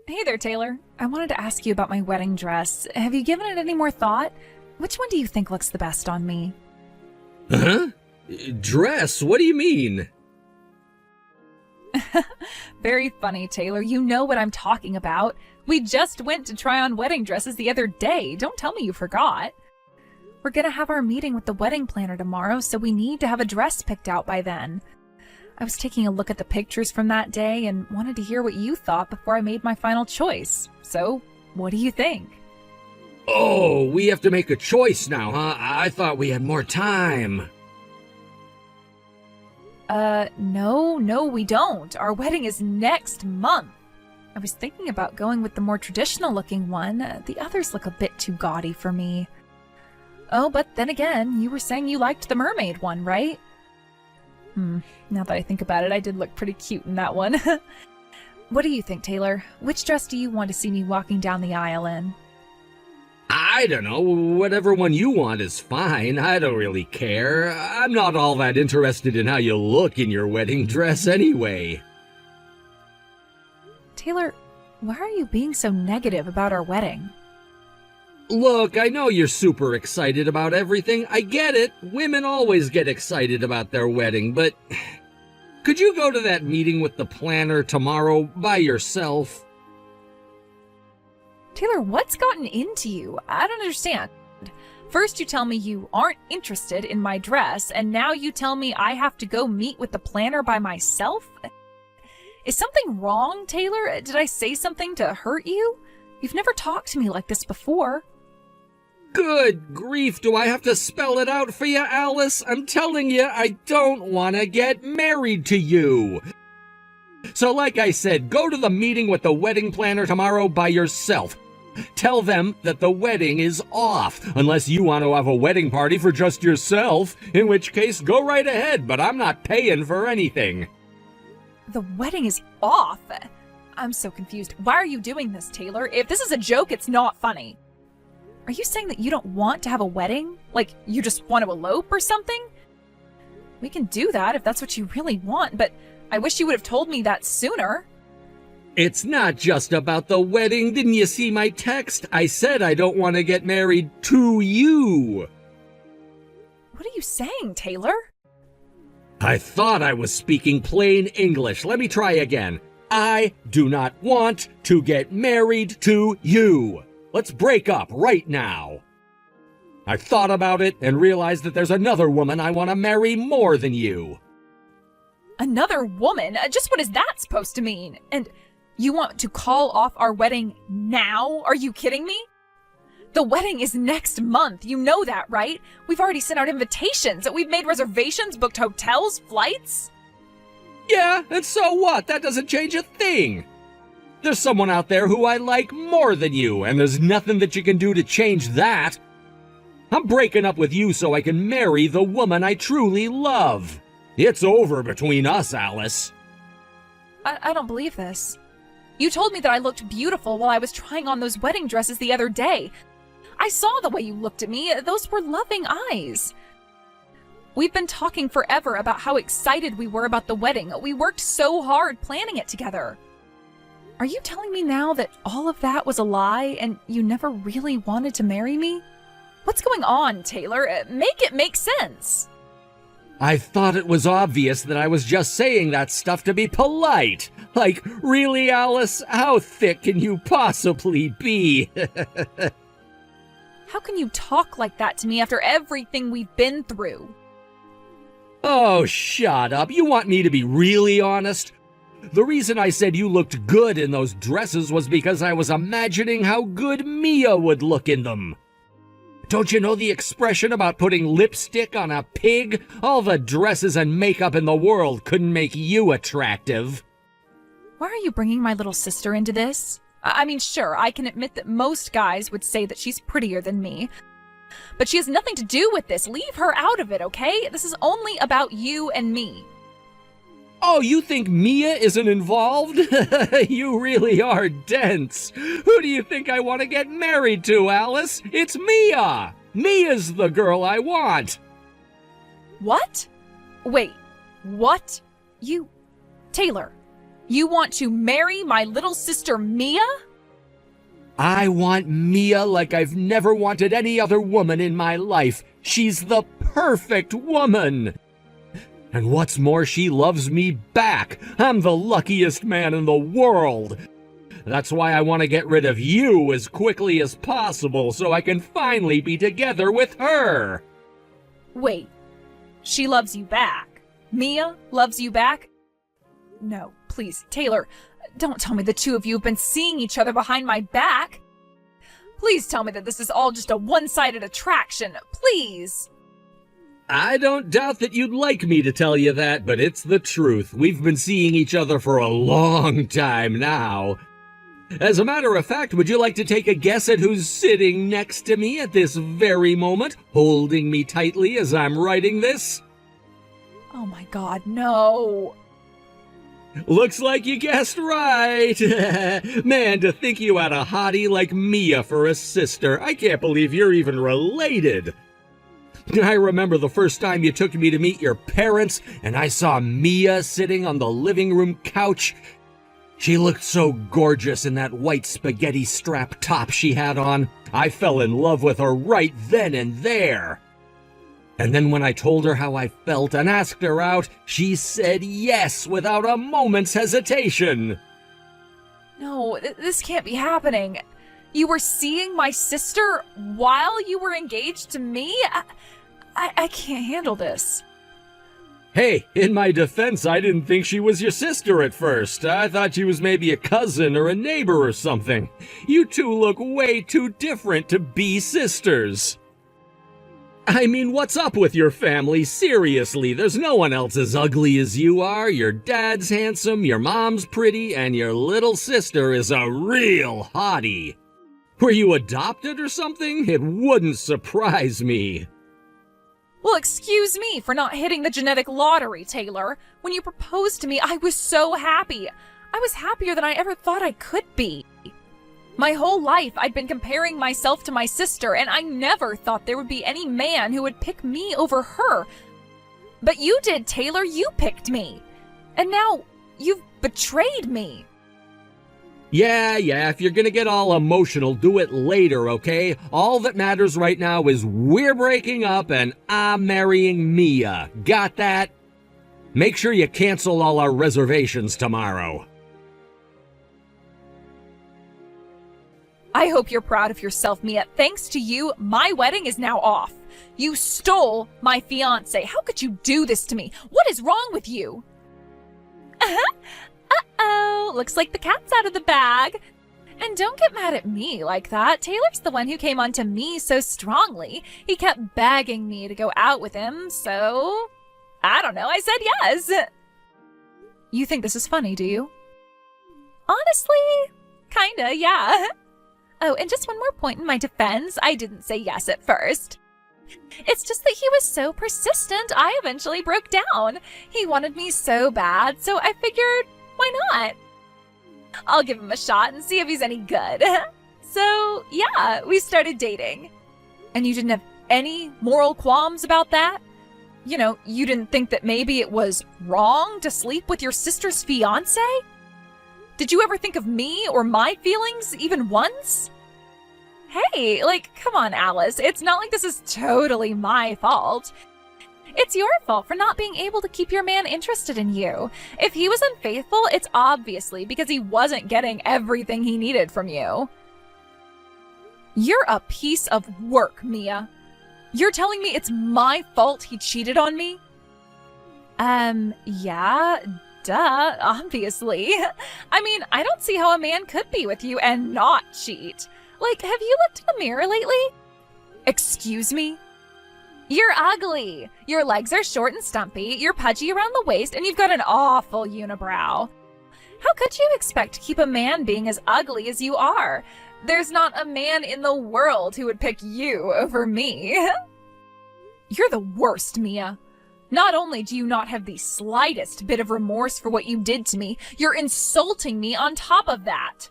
Hey there, Taylor. I wanted to ask you about my wedding dress. Have you given it any more thought? Which one do you think looks the best on me? Huh? Dress? What do you mean? Very funny, Taylor. You know what I'm talking about. We just went to try on wedding dresses the other day. Don't tell me you forgot. We're gonna have our meeting with the wedding planner tomorrow, so we need to have a dress picked out by then. I was taking a look at the pictures from that day and wanted to hear what you thought before I made my final choice. So, what do you think? Oh, we have to make a choice now, huh? I thought we had more time. No, we don't. Our wedding is next month. I was thinking about going with the more traditional looking one. The others look a bit too gaudy for me. Oh, but then again, you were saying you liked the mermaid one, right? Now that I think about it, I did look pretty cute in that one. What do you think, Taylor? Which dress do you want to see me walking down the aisle in? I don't know. Whatever one you want is fine. I don't really care. I'm not all that interested in how you look in your wedding dress anyway. Taylor, why are you being so negative about our wedding? Look, I know you're super excited about everything. I get it. Women always get excited about their wedding, but could you go to that meeting with the planner tomorrow by yourself? Taylor, what's gotten into you? I don't understand. First you tell me you aren't interested in my dress, and now you tell me I have to go meet with the planner by myself? Is something wrong, Taylor? Did I say something to hurt you? You've never talked to me like this before. Good grief, do I have to spell it out for you, Alice? I'm telling you, I don't want to get married to you. So like I said, go to the meeting with the wedding planner tomorrow by yourself. Tell them that the wedding is off, unless you want to have a wedding party for just yourself, in which case go right ahead, but I'm not paying for anything. The wedding is off? I'm so confused. Why are you doing this, Taylor? If this is a joke, it's not funny. Are you saying that you don't want to have a wedding? Like, you just want to elope or something? We can do that if that's what you really want, but I wish you would have told me that sooner. It's not just about the wedding. Didn't you see my text? I said I don't want to get married to you. What are you saying, Taylor? I thought I was speaking plain English. Let me try again. I do not want to get married to you. Let's break up right now. I thought about it and realized that there's another woman I want to marry more than you. Another woman? Just what is that supposed to mean? And you want to call off our wedding now? Are you kidding me? The wedding is next month. You know that, right? We've already sent out invitations. We've made reservations, booked hotels, flights. Yeah, and so what? That doesn't change a thing. There's someone out there who I like more than you, and there's nothing that you can do to change that. I'm breaking up with you so I can marry the woman I truly love. It's over between us, Alice. I don't believe this. You told me that I looked beautiful while I was trying on those wedding dresses the other day. I saw the way you looked at me. Those were loving eyes. We've been talking forever about how excited we were about the wedding. We worked so hard planning it together. Are you telling me now that all of that was a lie and you never really wanted to marry me? What's going on, Taylor? Make it make sense. I thought it was obvious that I was just saying that stuff to be polite. Like, really, Alice? How thick can you possibly be? How can you talk like that to me after everything we've been through? Oh, shut up. You want me to be really honest? The reason I said you looked good in those dresses was because I was imagining how good Mia would look in them. Don't you know the expression about putting lipstick on a pig? All the dresses and makeup in the world couldn't make you attractive. Why are you bringing my little sister into this? I mean, sure, I can admit that most guys would say that she's prettier than me. But she has nothing to do with this. Leave her out of it, okay? This is only about you and me. Oh, you think Mia isn't involved? You really are dense. Who do you think I want to get married to, Alice? It's Mia! Mia's the girl I want. What? Wait, what? Taylor, You want to marry my little sister Mia? I want Mia like I've never wanted any other woman in my life. She's the perfect woman. And what's more, she loves me back. I'm the luckiest man in the world. That's why I want to get rid of you as quickly as possible so I can finally be together with her. Wait, she loves you back? Mia loves you back? No, please, Taylor, don't tell me the two of you have been seeing each other behind my back. Please tell me that this is all just a one-sided attraction, please. I don't doubt that you'd like me to tell you that, but it's the truth. We've been seeing each other for a long time now. As a matter of fact, would you like to take a guess at who's sitting next to me at this very moment, holding me tightly as I'm writing this? Oh my God, no. Looks like you guessed right. Man, to think you had a hottie like Mia for a sister. I can't believe you're even related. I remember the first time you took me to meet your parents, and I saw Mia sitting on the living room couch. She looked so gorgeous in that white spaghetti strap top she had on. I fell in love with her right then and there. And then when I told her how I felt and asked her out, she said yes without a moment's hesitation. No, this can't be happening. You were seeing my sister while you were engaged to me? I can't handle this. Hey, in my defense, I didn't think she was your sister at first. I thought she was maybe a cousin or a neighbor or something. You two look way too different to be sisters. I mean, what's up with your family? Seriously, there's no one else as ugly as you are. Your dad's handsome, your mom's pretty, and your little sister is a real hottie. Were you adopted or something? It wouldn't surprise me. Well, excuse me for not hitting the genetic lottery, Taylor. When you proposed to me, I was so happy. I was happier than I ever thought I could be. My whole life, I'd been comparing myself to my sister, and I never thought there would be any man who would pick me over her. But you did, Taylor. You picked me. And now you've betrayed me. Yeah, if you're gonna get all emotional, do it later, okay? All that matters right now is we're breaking up and I'm marrying Mia. Got that? Make sure you cancel all our reservations tomorrow. I hope you're proud of yourself, Mia. Thanks to you, my wedding is now off. You stole my fiancé. How could you do this to me? What is wrong with you? Uh-oh, looks like the cat's out of the bag. And don't get mad at me like that. Taylor's the one who came on to me so strongly. He kept begging me to go out with him, so I don't know, I said yes. You think this is funny, do you? Honestly, kinda, yeah. Oh, and just one more point in my defense, I didn't say yes at first. It's just that he was so persistent, I eventually broke down. He wanted me so bad, so I figured, why not? I'll give him a shot and see if he's any good. So, yeah, we started dating. And you didn't have any moral qualms about that? You know, you didn't think that maybe it was wrong to sleep with your sister's fiancé? Did you ever think of me or my feelings even once? Hey, come on, Alice. It's not like this is totally my fault. It's your fault for not being able to keep your man interested in you. If he was unfaithful, it's obviously because he wasn't getting everything he needed from you. You're a piece of work, Mia. You're telling me it's my fault he cheated on me? Yeah, duh, obviously. I mean, I don't see how a man could be with you and not cheat. Have you looked in the mirror lately? Excuse me? You're ugly. Your legs are short and stumpy, you're pudgy around the waist, and you've got an awful unibrow. How could you expect to keep a man being as ugly as you are? There's not a man in the world who would pick you over me. You're the worst, Mia. Not only do you not have the slightest bit of remorse for what you did to me, you're insulting me on top of that.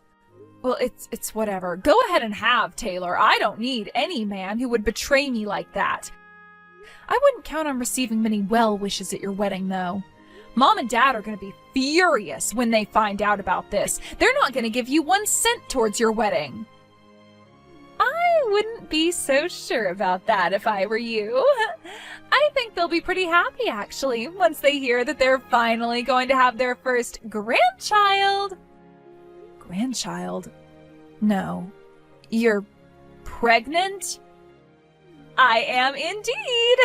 Well, it's whatever. Go ahead and have, Taylor. I don't need any man who would betray me like that. I wouldn't count on receiving many well wishes at your wedding, though. Mom and Dad are going to be furious when they find out about this. They're not going to give you 1 cent towards your wedding. I wouldn't be so sure about that if I were you. I think they'll be pretty happy, actually, once they hear that they're finally going to have their first grandchild. Grandchild? No. You're pregnant? I am indeed.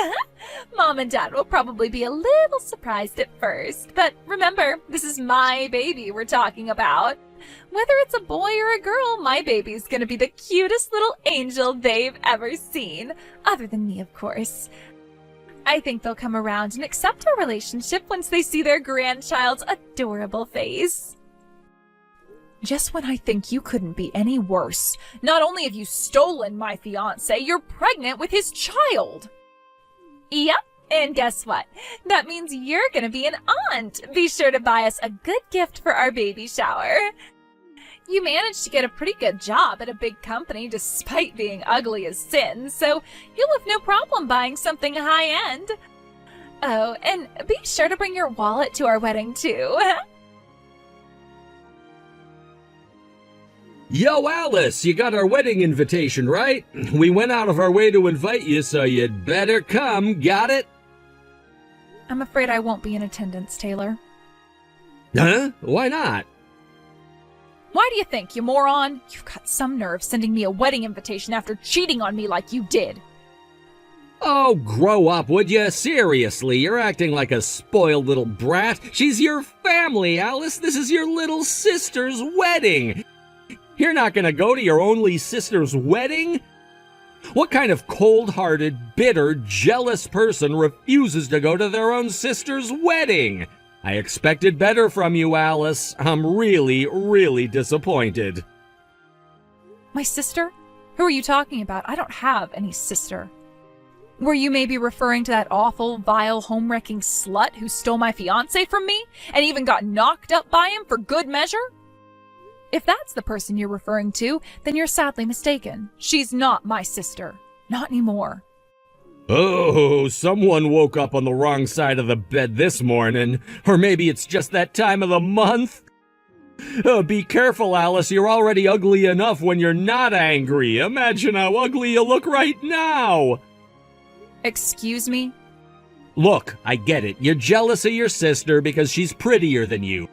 Mom and Dad will probably be a little surprised at first, but remember, this is my baby we're talking about. Whether it's a boy or a girl, my baby's gonna be the cutest little angel they've ever seen. Other than me, of course. I think they'll come around and accept our relationship once they see their grandchild's adorable face. Just when I think you couldn't be any worse, not only have you stolen my fiancé, you're pregnant with his child. Yep, and guess what? That means you're gonna be an aunt. Be sure to buy us a good gift for our baby shower. You managed to get a pretty good job at a big company despite being ugly as sin, so you'll have no problem buying something high-end. Oh, and be sure to bring your wallet to our wedding, too. Yo, Alice, you got our wedding invitation, right? We went out of our way to invite you, so you'd better come, got it? I'm afraid I won't be in attendance, Taylor. Huh? Why not? Why do you think, you moron? You've got some nerve sending me a wedding invitation after cheating on me like you did. Oh, grow up, would you? Seriously, you're acting like a spoiled little brat. She's your family, Alice. This is your little sister's wedding. You're not gonna go to your only sister's wedding? What kind of cold-hearted, bitter, jealous person refuses to go to their own sister's wedding? I expected better from you, Alice. I'm really, really disappointed. My sister? Who are you talking about? I don't have any sister. Were you maybe referring to that awful, vile, home-wrecking slut who stole my fiancé from me and even got knocked up by him for good measure? If that's the person you're referring to, then you're sadly mistaken. She's not my sister. Not anymore. Oh, someone woke up on the wrong side of the bed this morning. Or maybe it's just that time of the month. Be careful, Alice. You're already ugly enough when you're not angry. Imagine how ugly you look right now. Excuse me? Look, I get it. You're jealous of your sister because she's prettier than you.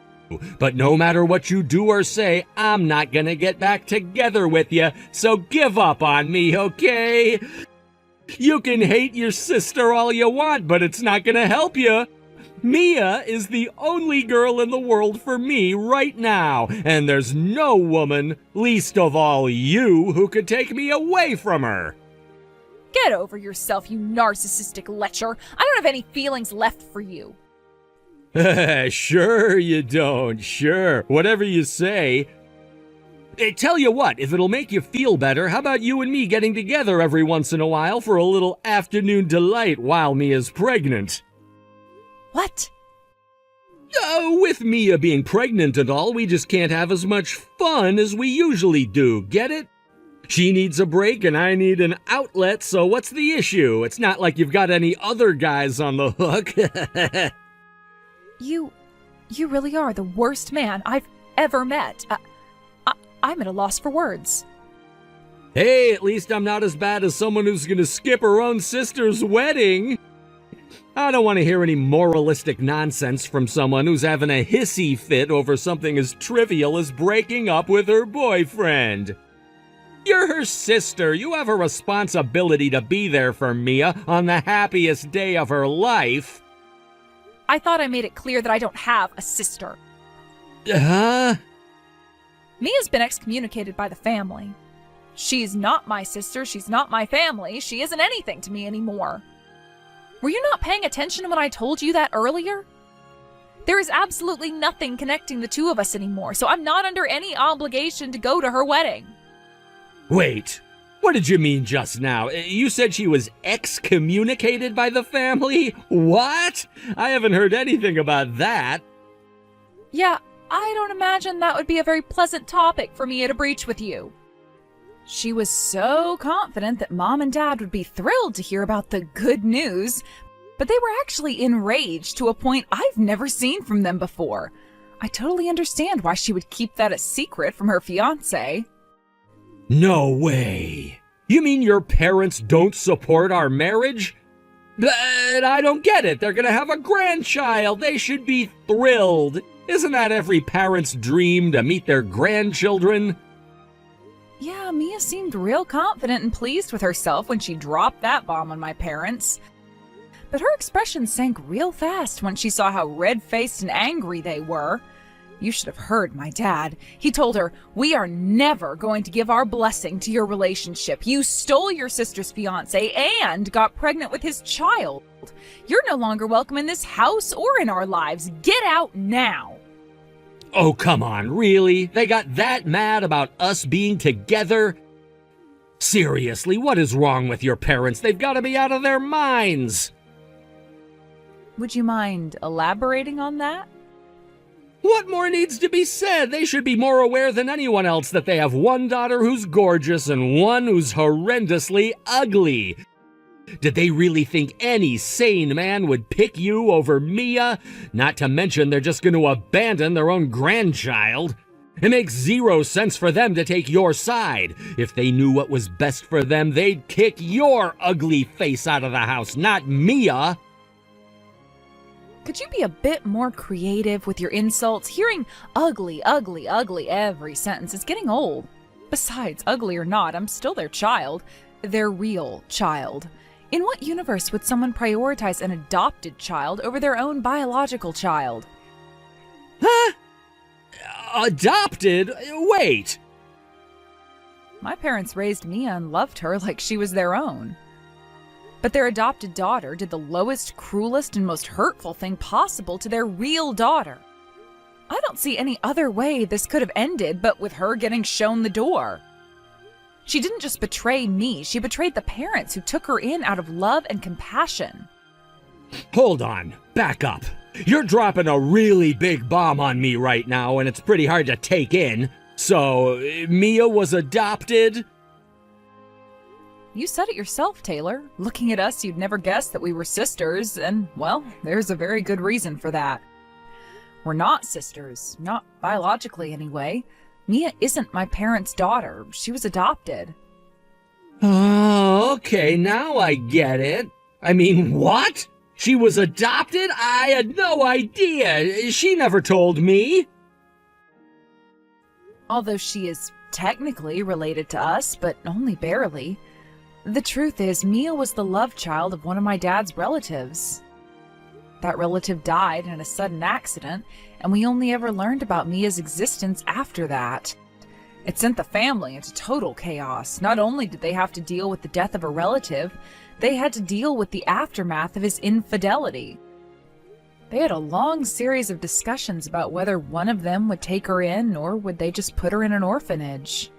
But no matter what you do or say, I'm not gonna get back together with you, so give up on me, okay? You can hate your sister all you want, but it's not gonna help you. Mia is the only girl in the world for me right now, and there's no woman, least of all you, who could take me away from her. Get over yourself, you narcissistic lecher. I don't have any feelings left for you. Sure you don't, sure. Whatever you say. Hey, tell you what, if it'll make you feel better, how about you and me getting together every once in a while for a little afternoon delight while Mia's pregnant? What? Oh, with Mia being pregnant and all, we just can't have as much fun as we usually do, get it? She needs a break and I need an outlet, so what's the issue? It's not like you've got any other guys on the hook. You really are the worst man I've ever met. I'm at a loss for words. Hey, at least I'm not as bad as someone who's gonna skip her own sister's wedding. I don't want to hear any moralistic nonsense from someone who's having a hissy fit over something as trivial as breaking up with her boyfriend. You're her sister. You have a responsibility to be there for Mia on the happiest day of her life. I thought I made it clear that I don't have a sister. Huh? Mia's been excommunicated by the family. She's not my sister, she's not my family, she isn't anything to me anymore. Were you not paying attention when I told you that earlier? There is absolutely nothing connecting the two of us anymore, so I'm not under any obligation to go to her wedding. Wait, what did you mean just now? You said she was excommunicated by the family? What? I haven't heard anything about that. Yeah, I don't imagine that would be a very pleasant topic for Mia to breach with you. She was so confident that Mom and Dad would be thrilled to hear about the good news, But they were actually enraged to a point I've never seen from them before. I totally understand why she would keep that a secret from her fiancé. No way. You mean your parents don't support our marriage? But I don't get it. They're gonna have a grandchild. They should be thrilled. Isn't that every parent's dream, to meet their grandchildren? Yeah, Mia seemed real confident and pleased with herself when she dropped that bomb on my parents. But her expression sank real fast when she saw how red-faced and angry they were. You should have heard my dad. He told her, "We are never going to give our blessing to your relationship. You stole your sister's fiancé and got pregnant with his child. You're no longer welcome in this house or in our lives. Get out now." Oh, come on, really? They got that mad about us being together? Seriously, what is wrong with your parents? They've got to be out of their minds. Would you mind elaborating on that? What more needs to be said? They should be more aware than anyone else that they have one daughter who's gorgeous and one who's horrendously ugly. Did they really think any sane man would pick you over Mia? Not to mention they're just going to abandon their own grandchild. It makes zero sense for them to take your side. If they knew what was best for them, they'd kick your ugly face out of the house, not Mia. Could you be a bit more creative with your insults? Hearing ugly, ugly, ugly every sentence is getting old. Besides, ugly or not, I'm still their child. Their real child. In what universe would someone prioritize an adopted child over their own biological child? Huh? Adopted? Wait. My parents raised Mia and loved her like she was their own. But their adopted daughter did the lowest, cruelest, and most hurtful thing possible to their real daughter. I don't see any other way this could have ended but with her getting shown the door. She didn't just betray me, she betrayed the parents who took her in out of love and compassion. Hold on, back up. You're dropping a really big bomb on me right now, and it's pretty hard to take in. So, Mia was adopted? You said it yourself, Taylor. Looking at us, you'd never guess that we were sisters, and, well, there's a very good reason for that. We're not sisters, not biologically anyway. Mia isn't my parents' daughter. She was adopted. Oh, okay, now I get it. I mean, what? She was adopted? I had no idea. She never told me. Although she is technically related to us, but only barely. The truth is, Mia was the love child of one of my dad's relatives. That relative died in a sudden accident, and we only ever learned about Mia's existence after that. It sent the family into total chaos. Not only did they have to deal with the death of a relative, they had to deal with the aftermath of his infidelity. They had a long series of discussions about whether one of them would take her in or would they just put her in an orphanage.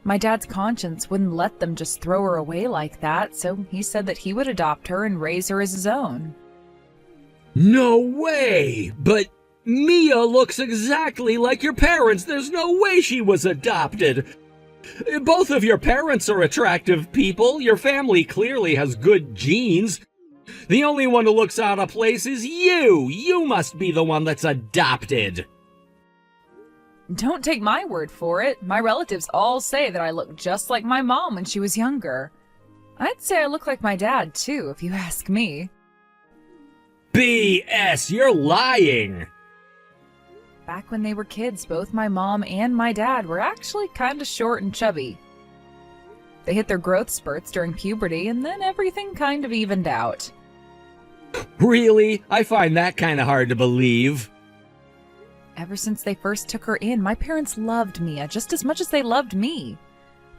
My dad's conscience wouldn't let them just throw her away like that, so he said that he would adopt her and raise her as his own. No way! But Mia looks exactly like your parents. There's no way she was adopted. Both of your parents are attractive people. Your family clearly has good genes. The only one who looks out of place is you. You must be the one that's adopted. Don't take my word for it. My relatives all say that I look just like my mom when she was younger. I'd say I look like my dad, too, if you ask me. BS, you're lying. Back when they were kids, both my mom and my dad were actually kind of short and chubby. They hit their growth spurts during puberty, and then everything kind of evened out. Really? I find that kind of hard to believe. Ever since they first took her in, my parents loved Mia just as much as they loved me.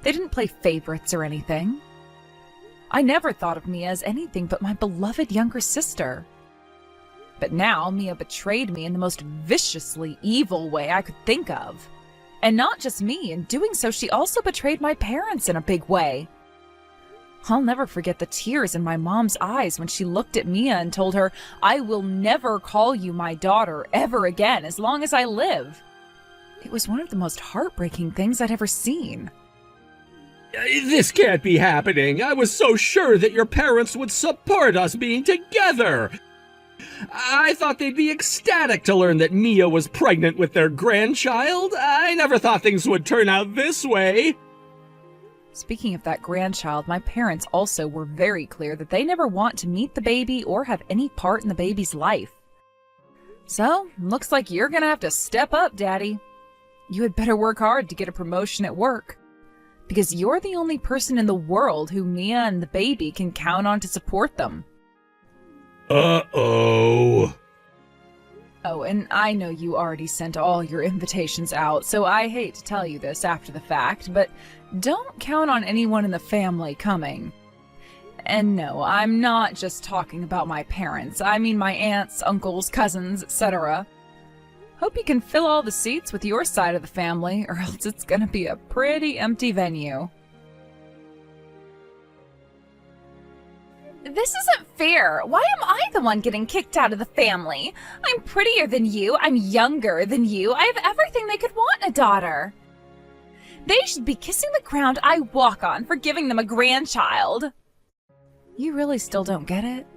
They didn't play favorites or anything. I never thought of Mia as anything but my beloved younger sister. But now Mia betrayed me in the most viciously evil way I could think of. And not just me, in doing so she also betrayed my parents in a big way. I'll never forget the tears in my mom's eyes when she looked at Mia and told her, "I will never call you my daughter ever again as long as I live." It was one of the most heartbreaking things I'd ever seen. This can't be happening. I was so sure that your parents would support us being together. I thought they'd be ecstatic to learn that Mia was pregnant with their grandchild. I never thought things would turn out this way. Speaking of that grandchild, my parents also were very clear that they never want to meet the baby or have any part in the baby's life. So, looks like you're gonna have to step up, Daddy. You had better work hard to get a promotion at work, because you're the only person in the world who Mia and the baby can count on to support them. Uh-oh. Oh, and I know you already sent all your invitations out, so I hate to tell you this after the fact, but don't count on anyone in the family coming. And no, I'm not just talking about my parents. I mean my aunts, uncles, cousins, etc. Hope you can fill all the seats with your side of the family, or else it's gonna be a pretty empty venue. This isn't fair. Why am I the one getting kicked out of the family? I'm prettier than you. I'm younger than you. I have everything they could want in a daughter. They should be kissing the ground I walk on for giving them a grandchild. You really still don't get it?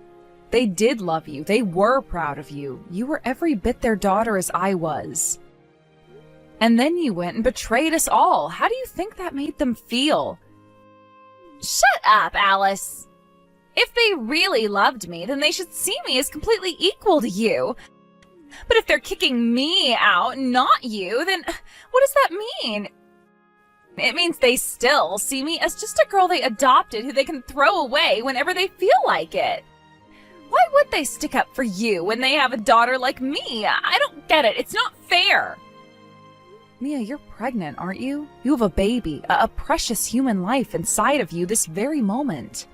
They did love you. They were proud of you. You were every bit their daughter as I was. And then you went and betrayed us all. How do you think that made them feel? Shut up, Alice. If they really loved me, then they should see me as completely equal to you. But if they're kicking me out, not you, then what does that mean? It means they still see me as just a girl they adopted who they can throw away whenever they feel like it. Why would they stick up for you when they have a daughter like me? I don't get it. It's not fair. Mia, you're pregnant, aren't you? You have a baby, a precious human life inside of you this very moment.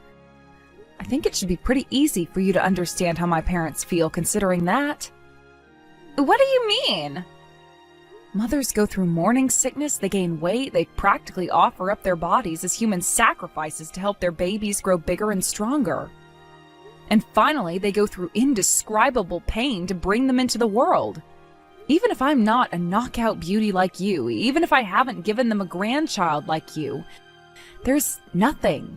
I think it should be pretty easy for you to understand how my parents feel considering that. What do you mean? Mothers go through morning sickness, they gain weight, they practically offer up their bodies as human sacrifices to help their babies grow bigger and stronger. And finally, they go through indescribable pain to bring them into the world. Even if I'm not a knockout beauty like you, even if I haven't given them a grandchild like you, there's nothing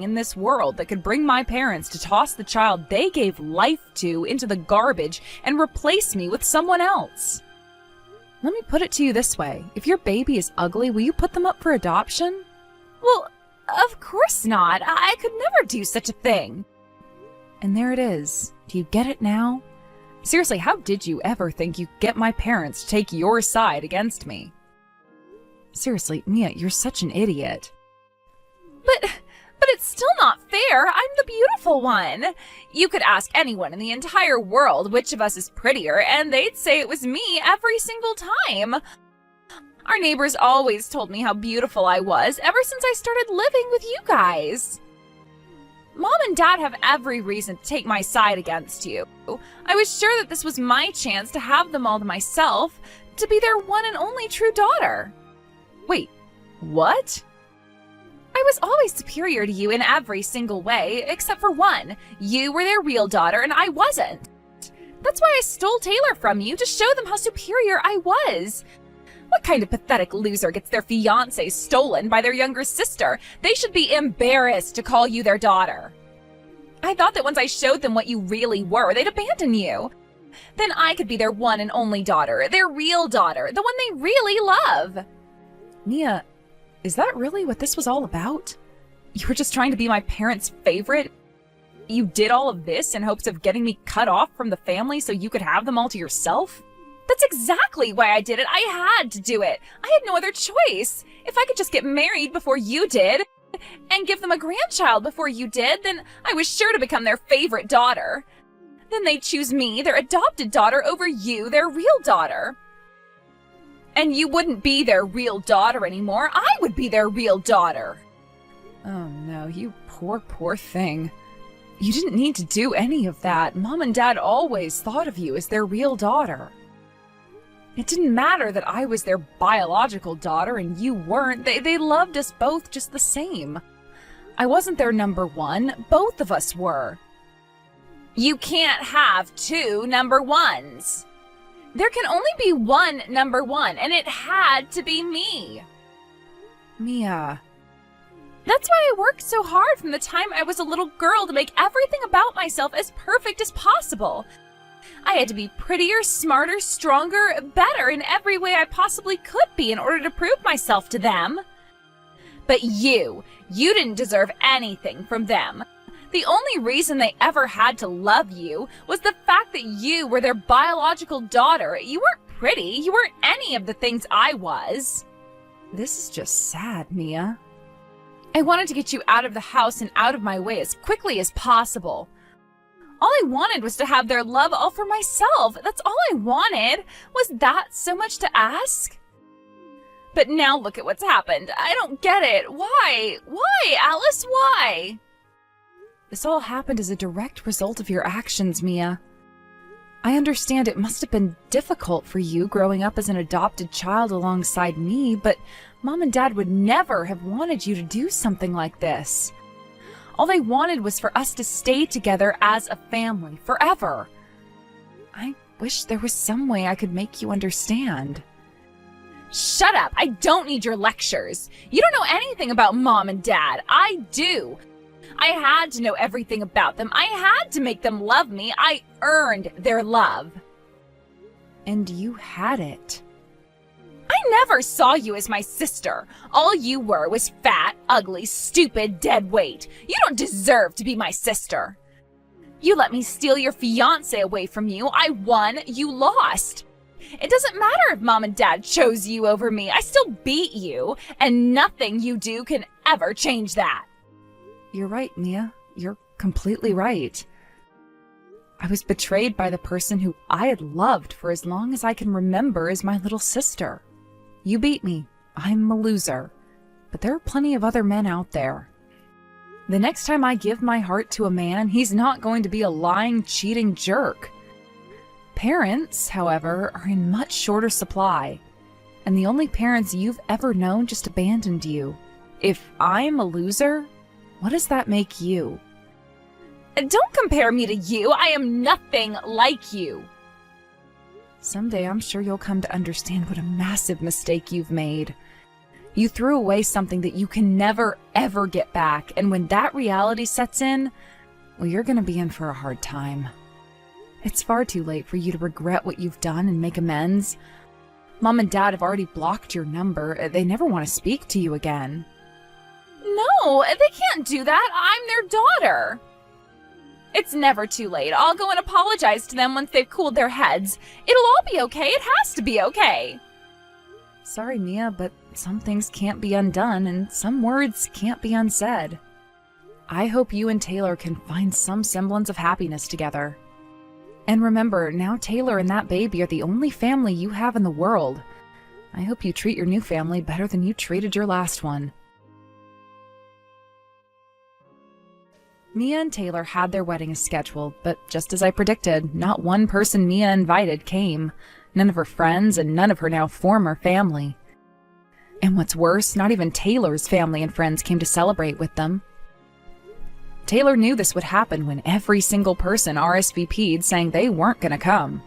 in this world that could bring my parents to toss the child they gave life to into the garbage and replace me with someone else. Let me put it to you this way. If your baby is ugly, will you put them up for adoption? Well, of course not. I could never do such a thing. And there it is. Do you get it now? Seriously, how did you ever think you'd get my parents to take your side against me? Seriously, Mia, you're such an idiot. But it's still not fair. I'm the beautiful one. You could ask anyone in the entire world which of us is prettier, and they'd say it was me every single time. Our neighbors always told me how beautiful I was ever since I started living with you guys. Mom and Dad have every reason to take my side against you. I was sure that this was my chance to have them all to myself, to be their one and only true daughter. Wait, what? I was always superior to you in every single way, except for one. You were their real daughter, and I wasn't. That's why I stole Taylor from you, to show them how superior I was. What kind of pathetic loser gets their fiancé stolen by their younger sister? They should be embarrassed to call you their daughter. I thought that once I showed them what you really were, they'd abandon you. Then I could be their one and only daughter, their real daughter, the one they really love. Mia, is that really what this was all about? You were just trying to be my parents' favorite? You did all of this in hopes of getting me cut off from the family so you could have them all to yourself? That's exactly why I did it. I had to do it. I had no other choice. If I could just get married before you did, and give them a grandchild before you did, then I was sure to become their favorite daughter. Then they'd choose me, their adopted daughter, over you, their real daughter. And you wouldn't be their real daughter anymore. I would be their real daughter. Oh no, you poor thing. You didn't need to do any of that. Mom and Dad always thought of you as their real daughter. It didn't matter that I was their biological daughter and you weren't. They loved us both just the same. I wasn't their number one. Both of us were. You can't have two number ones. There can only be one number one, and it had to be me. Mia, That's why I worked so hard from the time I was a little girl to make everything about myself as perfect as possible. I had to be prettier, smarter, stronger, better in every way I possibly could be in order to prove myself to them. But you didn't deserve anything from them. The only reason they ever had to love you was the fact that you were their biological daughter. You weren't pretty. You weren't any of the things I was. This is just sad, Mia. I wanted to get you out of the house and out of my way as quickly as possible. All I wanted was to have their love all for myself. That's all I wanted. Was that so much to ask? But now look at what's happened. I don't get it. Why? Why, Alice? Why? This all happened as a direct result of your actions, Mia. I understand it must have been difficult for you growing up as an adopted child alongside me, but Mom and Dad would never have wanted you to do something like this. All they wanted was for us to stay together as a family forever. I wish there was some way I could make you understand. Shut up! I don't need your lectures. You don't know anything about Mom and Dad. I do. I had to know everything about them. I had to make them love me. I earned their love. And you had it. I never saw you as my sister. All you were was fat, ugly, stupid, dead weight. You don't deserve to be my sister. You let me steal your fiancé away from you. I won, you lost. It doesn't matter if Mom and Dad chose you over me. I still beat you, and nothing you do can ever change that. You're right, Mia. You're completely right. I was betrayed by the person who I had loved for as long as I can remember as my little sister. You beat me. I'm a loser. But there are plenty of other men out there. The next time I give my heart to a man, he's not going to be a lying, cheating jerk. Parents, however, are in much shorter supply. And the only parents you've ever known just abandoned you. If I'm a loser, what does that make you? Don't compare me to you. I am nothing like you. Someday I'm sure you'll come to understand what a massive mistake you've made. You threw away something that you can never, ever get back, and when that reality sets in, well, you're going to be in for a hard time. It's far too late for you to regret what you've done and make amends. Mom and Dad have already blocked your number. They never want to speak to you again. No, they can't do that. I'm their daughter. It's never too late. I'll go and apologize to them once they've cooled their heads. It'll all be okay. It has to be okay. Sorry, Mia, but some things can't be undone and some words can't be unsaid. I hope you and Taylor can find some semblance of happiness together. And remember, now Taylor and that baby are the only family you have in the world. I hope you treat your new family better than you treated your last one. Mia and Taylor had their wedding as scheduled, but just as I predicted, not one person Mia invited came. None of her friends and none of her now former family. And what's worse, not even Taylor's family and friends came to celebrate with them. Taylor knew this would happen when every single person RSVP'd saying they weren't going to come.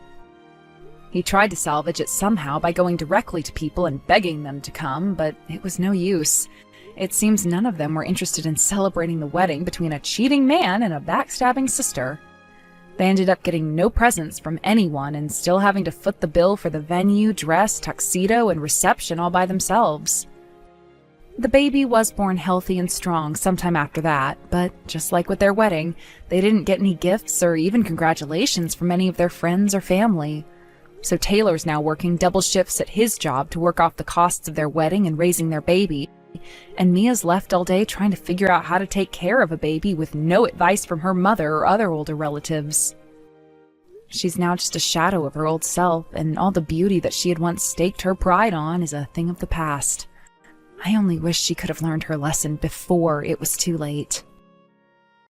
He tried to salvage it somehow by going directly to people and begging them to come, but it was no use. It seems none of them were interested in celebrating the wedding between a cheating man and a backstabbing sister. They ended up getting no presents from anyone and still having to foot the bill for the venue, dress, tuxedo, and reception all by themselves. The baby was born healthy and strong sometime after that, but just like with their wedding, they didn't get any gifts or even congratulations from any of their friends or family. So Taylor's now working double shifts at his job to work off the costs of their wedding and raising their baby, and Mia's left all day trying to figure out how to take care of a baby with no advice from her mother or other older relatives. She's now just a shadow of her old self, and all the beauty that she had once staked her pride on is a thing of the past. I only wish she could have learned her lesson before it was too late.